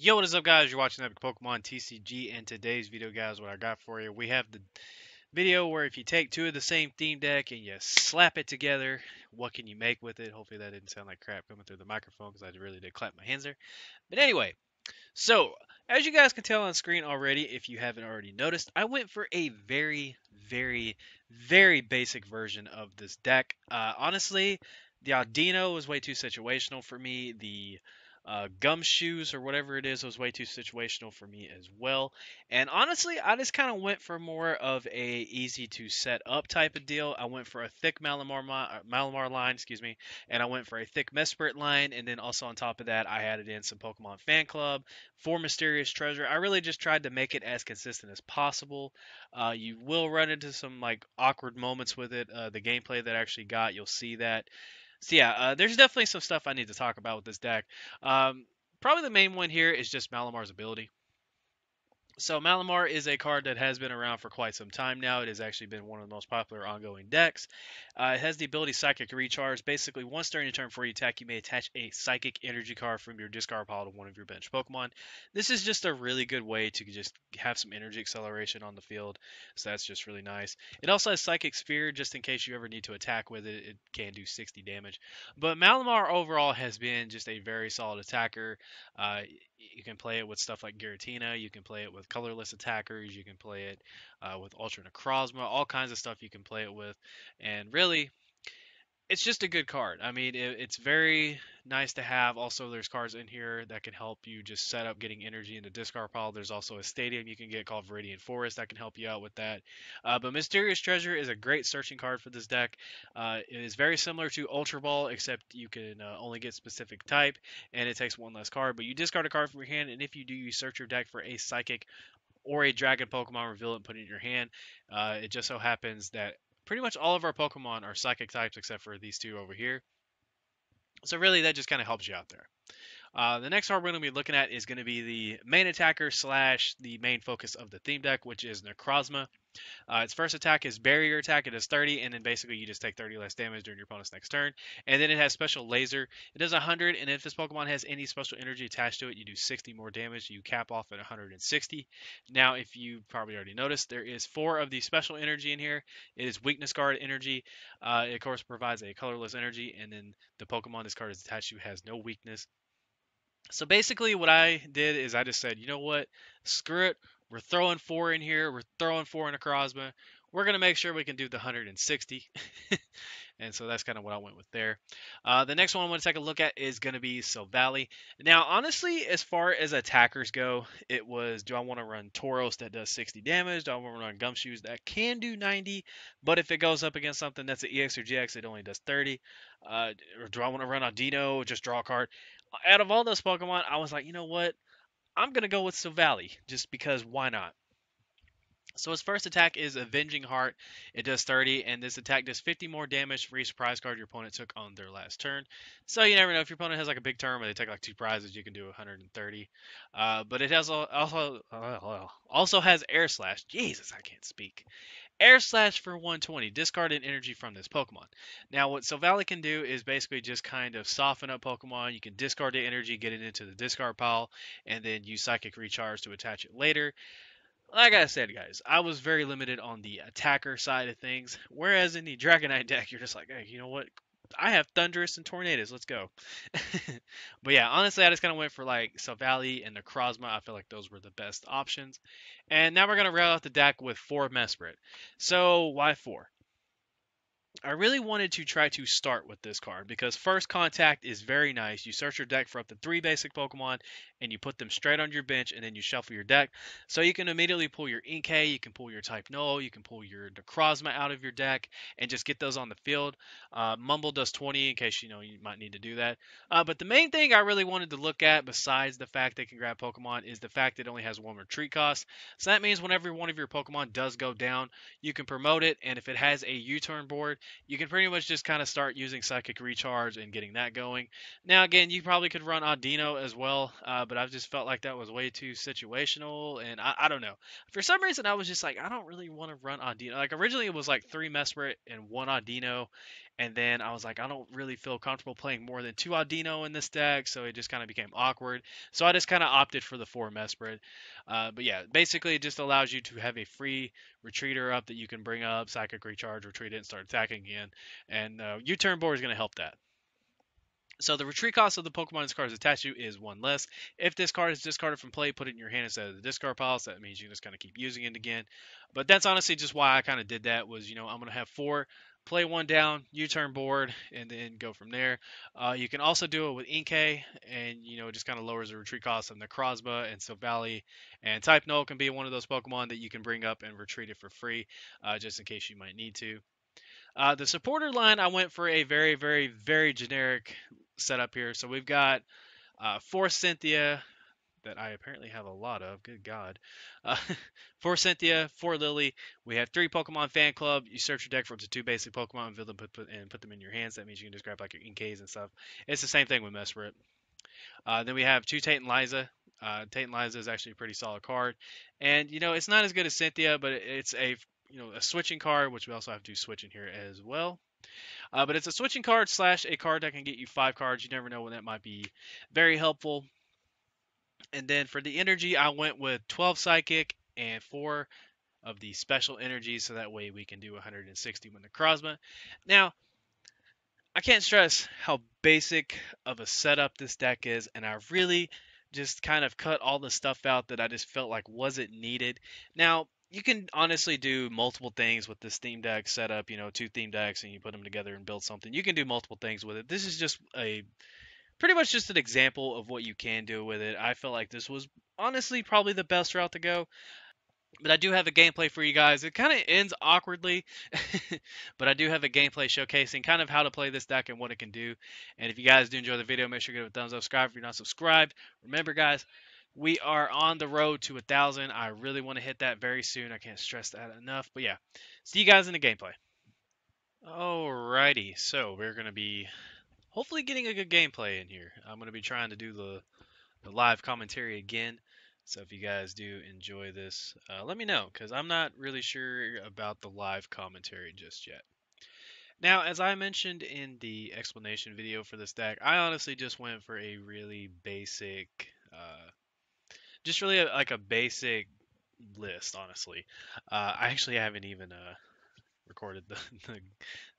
Yo, what is up, guys? You're watching Epic Pokemon TCG, and today's video, guys, what I got for you, we have the video where if you take two of the same theme deck and you slap it together, what can you make with it? Hopefully that didn't sound like crap coming through the microphone because I really did clap my hands there. But anyway, so as you guys can tell on screen already, if you haven't already noticed, I went for a very basic version of this deck. Honestly, the Audino was way too situational for me. The Gumshoes or whatever it is was way too situational for me as well. And honestly, I just kind of went for more of a easy to set up type of deal. I went for a thick Malamar line, excuse me, and I went for a thick Mesprit line, and then also on top of that, I added in some Pokemon Fan Club for Mysterious Treasure. I really just tried to make it as consistent as possible. You will run into some like awkward moments with it. The gameplay that I actually got, you'll see that. So yeah, there's definitely some stuff I need to talk about with this deck. Um, Probably the main one here is just Malamar's ability. So Malamar is a card that has been around for quite some time now. It has actually been one of the most popular ongoing decks. It has the ability Psychic Recharge. Basically, once during your turn before you attack, you may attach a Psychic Energy card from your discard pile to one of your bench Pokemon. This is just a really good way to just have some energy acceleration on the field, so that's just really nice. It also has Psychic Sphere, just in case you ever need to attack with it. It can do 60 damage. But Malamar overall has been just a very solid attacker. Uh, you can play it with stuff like Giratina. You can play it with colorless attackers. You can play it with Ultra Necrozma. All kinds of stuff you can play it with. And really, it's just a good card. I mean, it's very nice to have. Also, there's cards in here that can help you just set up getting energy in the discard pile. There's also a stadium you can get called Viridian Forest that can help you out with that. But Mysterious Treasure is a great searching card for this deck. It is very similar to Ultra Ball, except you can only get specific type, and it takes one less card. But you discard a card from your hand, and if you do, you search your deck for a Psychic or a Dragon Pokemon, reveal it, and put it in your hand. It just so happens that pretty much all of our Pokemon are Psychic types except for these two over here. So really, that just kind of helps you out there. The next card we're going to be looking at is going to be the main attacker slash the main focus of the theme deck, which is Necrozma. Its first attack is barrier attack. It does 30, and then basically you just take 30 less damage during your opponent's next turn. And then it has special laser. It does 100, and if this Pokemon has any special energy attached to it, you do 60 more damage. You cap off at 160. Now, if you probably already noticed, there is 4 of the special energy in here. It is weakness guard energy. It of course provides a colorless energy, and then the Pokemon this card is attached to has no weakness. So basically, what I did is I just said, you know what? Screw it. We're throwing 4 in here. We're throwing 4 in a Crosma. We're going to make sure we can do the 160. And so that's kind of what I went with there. The next one I want to take a look at is going to be Silvally. Now, honestly, as far as attackers go, it was, do I want to run Tauros that does 60 damage? Do I want to run Gumshoes that can do 90? But if it goes up against something that's an EX or GX, it only does 30. Or do I want to run Audino, just draw a card? Out of all those Pokemon, I was like, you know what? I'm going to go with Silvally, just because why not? So his first attack is Avenging Heart. It does 30, and this attack does 50 more damage for each prize card your opponent took on their last turn. So you never know, if your opponent has like a big turn where they take like 2 prizes, you can do 130. But it has also has Air Slash. Jesus, I can't speak. Air Slash for 120. Discard an energy from this Pokemon. Now, what Silvally can do is basically just kind of soften up Pokemon. You can discard the energy, get it into the discard pile, and then use Psychic Recharge to attach it later. Like I said, guys, I was very limited on the attacker side of things. Whereas in the Dragonite deck, you're just like, hey, you know what? I have Thunderous and Tornadoes. Let's go. But yeah, honestly, I just kind of went for like Silvally and Necrozma. I feel like those were the best options. And now we're going to round out the deck with 4 Mesprit. So why 4? I really wanted to try to start with this card because First Contact is very nice. You search your deck for up to 3 basic Pokemon and you put them straight on your bench and then you shuffle your deck. So you can immediately pull your Inkay, you can pull your Type Null, you can pull your Necrozma out of your deck and just get those on the field. Mumble does 20 in case you know you might need to do that. But the main thing I really wanted to look at besides the fact they can grab Pokemon is the fact it only has 1 retreat cost. So that means whenever one of your Pokemon does go down, you can promote it, and if it has a U-turn board, you can pretty much just kind of start using Psychic Recharge and getting that going. Now, again, you probably could run Audino as well, but I just felt like that was way too situational, and I don't know. For some reason, I was just like, I don't really want to run Audino. Like, originally it was like 3 Mesprit and 1 Audino, And then I was like, I don't really feel comfortable playing more than 2 Audino in this deck, so it just kind of became awkward. So I just kind of opted for the 4 Mesprit. But yeah, basically it just allows you to have a free retreater up that you can bring up, Psychic Recharge, retreat it, and start attacking again. And U-turn board is going to help that. So the retreat cost of the Pokemon this card is attached to is 1 less. If this card is discarded from play, put it in your hand instead of the discard pile. So that means you can just kind of keep using it again. But that's honestly just why I kind of did that. Was I'm gonna have 4, play 1 down, U-turn board, and then go from there. You can also do it with Inkay, and it just kind of lowers the retreat cost of Necrozma and Silvally. And Type Null can be one of those Pokemon that you can bring up and retreat it for free, just in case you might need to. The supporter line, I went for a very, very, very generic setup here. So we've got 4 Cynthia that I apparently have a lot of. Good God. Uh, 4 Cynthia, 4 Lily. We have 3 Pokemon Fan Club. You search your deck for up to 2 basic Pokemon and put them in your hands. That means you can just grab like your Inkays and stuff. It's the same thing with Mesprit. Then we have 2 Tate and Liza. Tate and Liza is actually a pretty solid card. And, it's not as good as Cynthia, but it's a switching card, which we also have to switch in here as well. But it's a switching card slash a card that can get you 5 cards. You never know when that might be very helpful. And then for the energy, I went with 12 Psychic and 4 of the special energies, so that way we can do 160 with Necrozma. Now, I can't stress how basic of a setup this deck is, and I really just kind of cut all the stuff out that I just felt like wasn't needed. Now, you can honestly do multiple things with this theme deck setup, 2 theme decks, and you put them together and build something. You can do multiple things with it. This is just pretty much just an example of what you can do with it. I felt like this was honestly probably the best route to go. But I do have a gameplay for you guys. It kind of ends awkwardly, but I do have a gameplay showcasing kind of how to play this deck and what it can do. And if you guys do enjoy the video, make sure you give it a thumbs up, subscribe if you're not subscribed. Remember, guys, we are on the road to 1,000. I really want to hit that very soon. I can't stress that enough. But yeah, see you guys in the gameplay. Alrighty, so we're going to be hopefully getting a good gameplay in here. I'm going to be trying to do the live commentary again. So if you guys do enjoy this, let me know, because I'm not really sure about the live commentary just yet. Now, as I mentioned in the explanation video for this deck, I honestly just went for a really basic, just really like a basic list, honestly. I actually haven't even recorded the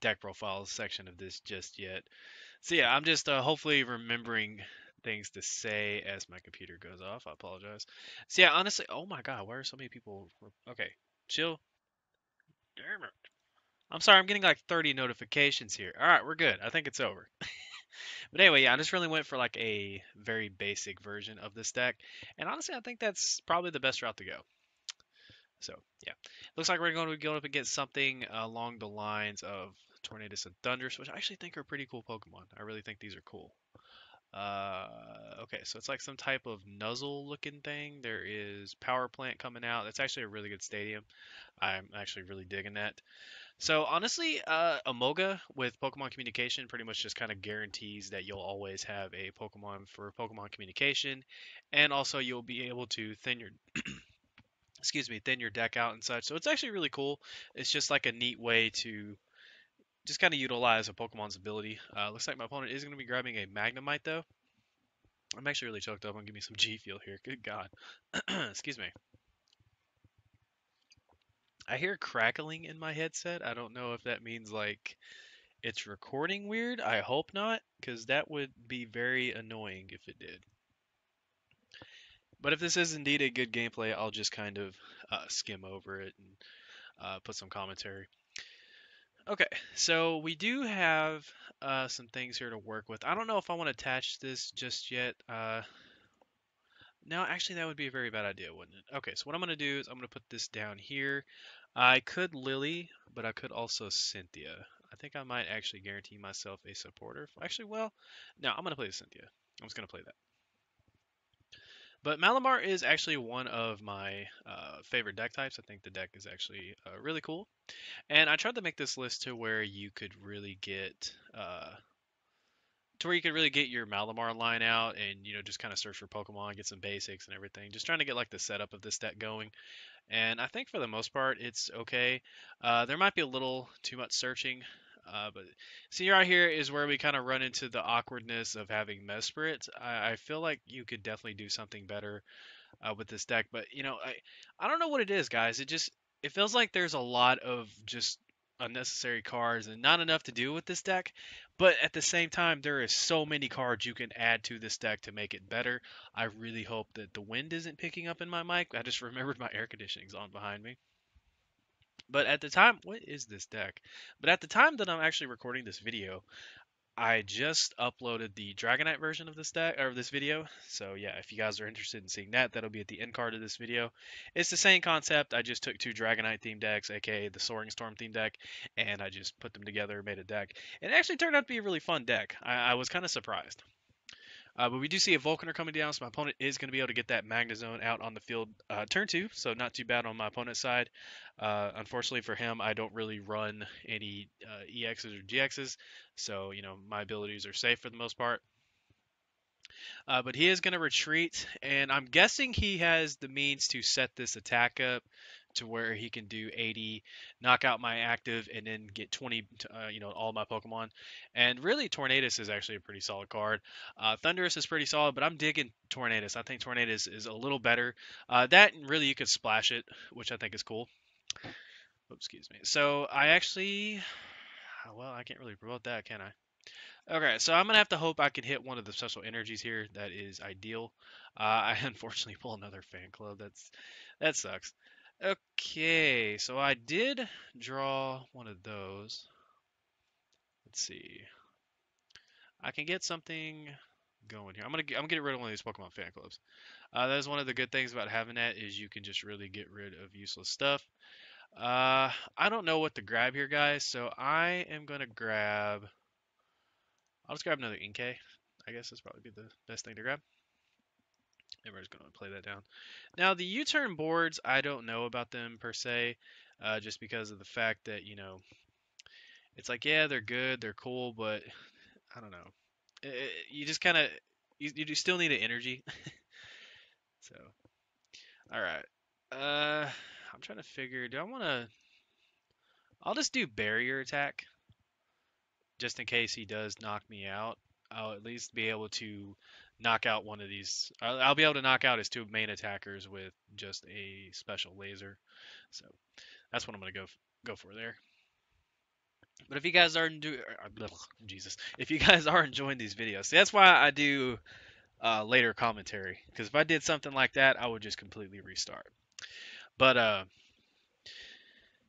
deck profiles section of this just yet. So yeah, I'm just hopefully remembering things to say as my computer goes off. I apologize. So yeah, honestly, oh my god, why are so many people? Okay, chill. Damn it. I'm sorry, I'm getting like 30 notifications here. All right, we're good. I think it's over. But anyway, yeah, I just really went for like a very basic version of this deck, and honestly, I think that's probably the best route to go. So yeah, looks like we're going to go up against something along the lines of Tornadus and Thundurus, which I actually think are pretty cool Pokemon. I really think these are cool. Okay, so it's like some type of nuzzle looking thing. There is Power Plant coming out. That's actually a really good stadium. I'm actually really digging that. So honestly, Amoga with Pokemon Communication pretty much just kind of guarantees that you'll always have a Pokemon for Pokemon Communication, and also you'll be able to thin your thin your deck out and such. So it's actually really cool. It's just like a neat way to just kind of utilize a Pokemon's ability. Looks like my opponent is going to be grabbing a Magnemite though. I'm actually really choked up. I'm give me some G Fuel here. Good God. Excuse me. I hear crackling in my headset. I don't know if that means like it's recording weird. I hope not, because that would be very annoying if it did. But if this is indeed a good gameplay, I'll just kind of skim over it and put some commentary. Okay, so we do have some things here to work with. I don't know if I want to attach this just yet. No, actually, that would be a very bad idea, wouldn't it? Okay, so what I'm going to do is I'm going to put this down here. I could Lily, but I could also Cynthia. I think I might actually guarantee myself a supporter. Actually, well, no, I'm going to play the Cynthia. I'm just going to play that. But Malamar is actually one of my favorite deck types. I think the deck is actually really cool. And I tried to make this list to where you could really get your Malamar line out and just kind of search for Pokemon, get some basics and everything. Just trying to get like the setup of this deck going. And I think for the most part it's okay. There might be a little too much searching But see, right here is where we kind of run into the awkwardness of having Mesprit. I feel like you could definitely do something better with this deck, but I don't know what it is, guys. It feels like there's a lot of just unnecessary cards and not enough to do with this deck. But at the same time, there is so many cards you can add to this deck to make it better. I really hope that the wind isn't picking up in my mic. I just remembered my air conditioning's on behind me. But at the time, what is this deck? But at the time that I'm actually recording this video, I just uploaded the Dragonite version of this deck or this video. So yeah, if you guys are interested in seeing that, that'll be at the end card of this video. It's the same concept. I just took two Dragonite themed decks, aka the Soaring Storm themed deck, and I just put them together, made a deck. And it actually turned out to be a really fun deck. I was kind of surprised. But we do see a Vulcaner coming down, so my opponent is going to be able to get that Magna Zone out on the field turn two, so not too bad on my opponent's side. Unfortunately for him, I don't really run any EXs or GXs, so my abilities are safe for the most part. But he is going to retreat, and I'm guessing he has the means to set this attack up to where he can do 80, knock out my active, and then get 20, all my Pokemon. And really, Tornadus is actually a pretty solid card. Thundurus is pretty solid, but I'm digging Tornadus. I think Tornadus is a little better. That and really, you could splash it, which I think is cool. Oops, excuse me. So I actually, well, I can't really promote that, can I? Okay, so I'm gonna have to hope I can hit one of the special energies here. That is ideal. I unfortunately pull another fan club. That sucks. Okay, so I did draw one of those. Let's see. I can get something going here. I'm getting rid of one of these Pokemon fan clubs. That is one of the good things about having that is you can just really get rid of useless stuff. I don't know what to grab here, guys. So I am gonna grab. I'll just grab another Inkay. I guess that's probably be the best thing to grab. And we're just going to play that down. Now, the U-turn boards, I don't know about them per se, just because of the fact that, it's like, yeah, they're good, they're cool, but I don't know. You just kind of, you do still need an energy. So, all right. I'm trying to figure, do I want to, I'll just do barrier attack, just in case he does knock me out. I'll at least be able to knock out one of these. I'll be able to knock out his two main attackers with just a special laser. So that's what I'm gonna go for there. But if you guys are Jesus, if you guys are enjoying these videos, see, that's why I do later commentary. Because if I did something like that, I would just completely restart. But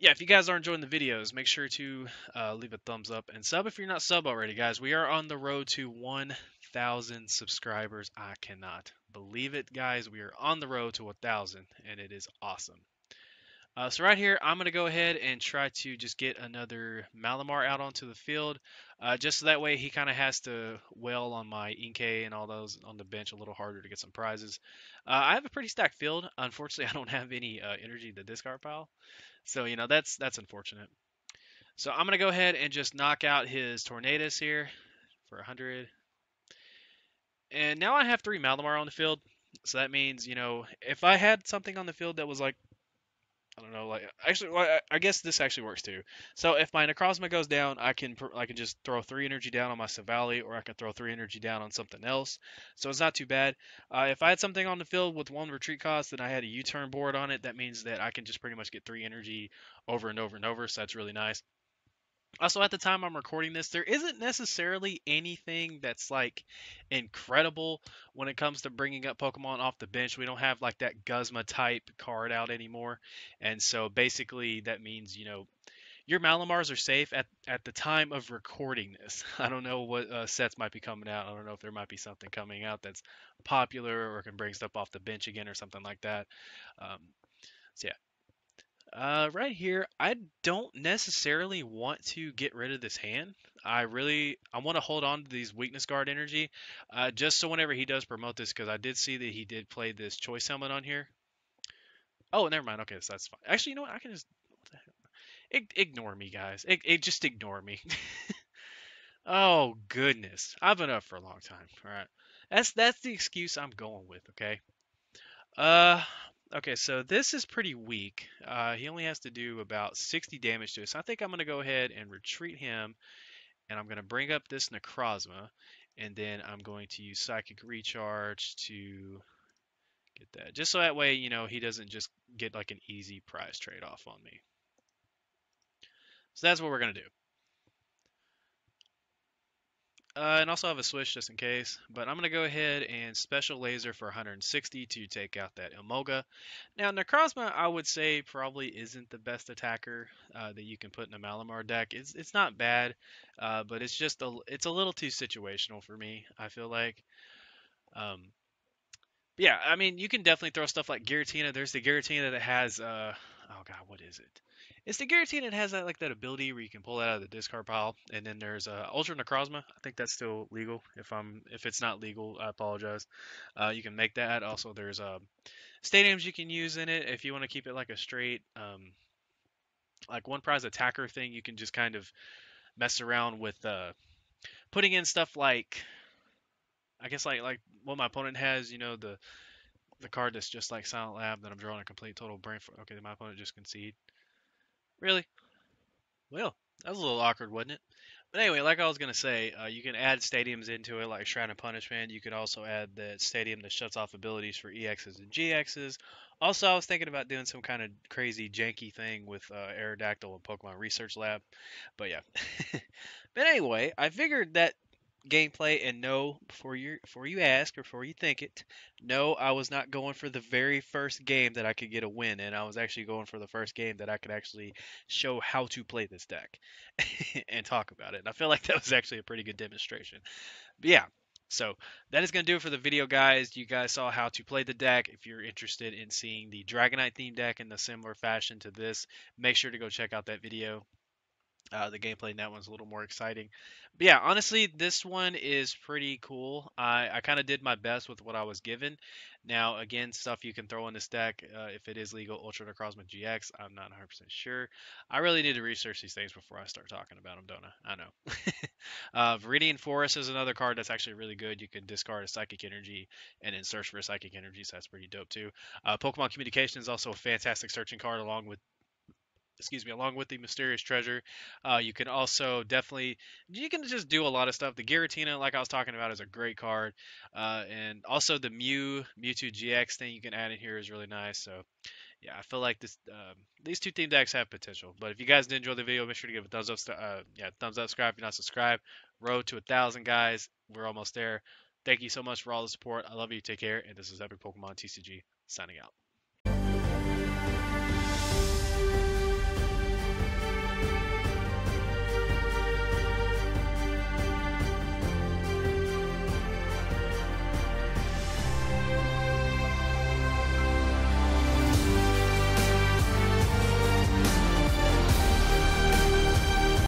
yeah, if you guys are enjoying the videos, make sure to leave a thumbs up and sub if you're not sub already, guys. We are on the road to 1,000 subscribers. I cannot believe it, guys. We are on the road to 1,000, and it is awesome. So right here, I'm going to go ahead and try to just get another Malamar out onto the field, just so that way he kind of has to wail on my Inkay and all those on the bench a little harder to get some prizes. I have a pretty stacked field. Unfortunately, I don't have any energy in the discard pile. So, that's unfortunate. So I'm going to go ahead and just knock out his Tornadus here for 100. And now I have 3 Malamar on the field. So that means, if I had something on the field that was like, I don't know, like actually, well, I guess this actually works too. So if my Necrozma goes down, I can just throw 3 energy down on my Savali, or I can throw 3 energy down on something else. So it's not too bad. If I had something on the field with 1 retreat cost, then I had a U-turn board on it. That means that I can just pretty much get 3 energy over and over and over. So that's really nice. Also, at the time I'm recording this, there isn't necessarily anything that's like incredible when it comes to bringing up Pokemon off the bench. We don't have like that Guzma type card out anymore. And so basically that means, your Malamars are safe at the time of recording this. I don't know what sets might be coming out. I don't know if there might be something coming out that's popular or can bring stuff off the bench again or something like that. Um, so yeah, right here, I don't necessarily want to get rid of this hand. I want to hold on to these weakness guard energy, just so whenever he does promote this, because I did see that he did play this choice helmet on here. Oh, never mind. Okay, so that's fine. Actually, you know what? I can just ignore me, guys. Just ignore me. Oh goodness, I've been up for a long time. All right, that's the excuse I'm going with. Okay. Uh, Okay, so this is pretty weak. He only has to do about 60 damage to us. So I think I'm going to go ahead and retreat him, and I'm going to bring up this Necrozma, and then I'm going to use Psychic Recharge to get that. Just so that way, he doesn't just get like an easy prize trade-off on me. So that's what we're going to do. And also have a switch just in case. But I'm going to go ahead and special laser for 160 to take out that Emolga. Now, Necrozma, I would say, probably isn't the best attacker that you can put in a Malamar deck. It's not bad, but it's a little too situational for me, I feel like. Um, yeah, I mean, you can definitely throw stuff like Giratina. There's the Giratina that has, oh god, what is it? It's the Giratina that has that like that ability where you can pull it out of the discard pile, and then there's Ultra Necrozma. I think that's still legal. If it's not legal, I apologize. You can make that. Also, there's stadiums you can use in it if you want to keep it like a straight like one prize attacker thing. You can just kind of mess around with putting in stuff like I guess like what my opponent has. The card that's just like Silent Lab that I'm drawing a complete total brain for. Okay, my opponent just concede. Really? Well, that was a little awkward, wasn't it? But anyway, like I was gonna say, you can add stadiums into it, like Shrine of Punishment. You could also add the stadium that shuts off abilities for EXs and GXs. Also, I was thinking about doing some kind of crazy janky thing with Aerodactyl and Pokemon Research Lab. But yeah. But anyway, I figured that gameplay, and no, before you ask or before you think it, no, I was not going for the very first game that I could get a win in. I was actually going for the first game that I could actually show how to play this deck and talk about it. And I feel like that was actually a pretty good demonstration. But yeah, so that is going to do it for the video, guys. You guys saw how to play the deck. If you're interested in seeing the Dragonite theme deck in a similar fashion to this, make sure to go check out that video. The gameplay in that one's a little more exciting. But yeah, honestly, this one is pretty cool. I kind of did my best with what I was given. Now, again, stuff you can throw in this deck, if it is legal, Ultra Necrozma GX, I'm not 100% sure. I really need to research these things before I start talking about them, don't I? I know. Viridian Forest is another card that's actually really good. You can discard a Psychic Energy and then search for a Psychic Energy, so that's pretty dope too. Pokemon Communication is also a fantastic searching card along with the mysterious treasure. You can also definitely you can just do a lot of stuff. The Giratina, like I was talking about, is a great card, and also the Mewtwo GX thing you can add in here is really nice. So yeah, I feel like these two team decks have potential. But if you guys did enjoy the video, make sure to give a thumbs up. Thumbs up, subscribe if you're not subscribed. Road to 1,000, guys. We're almost there. Thank you so much for all the support. I love you. Take care. And this is Epic Pokemon TCG signing out.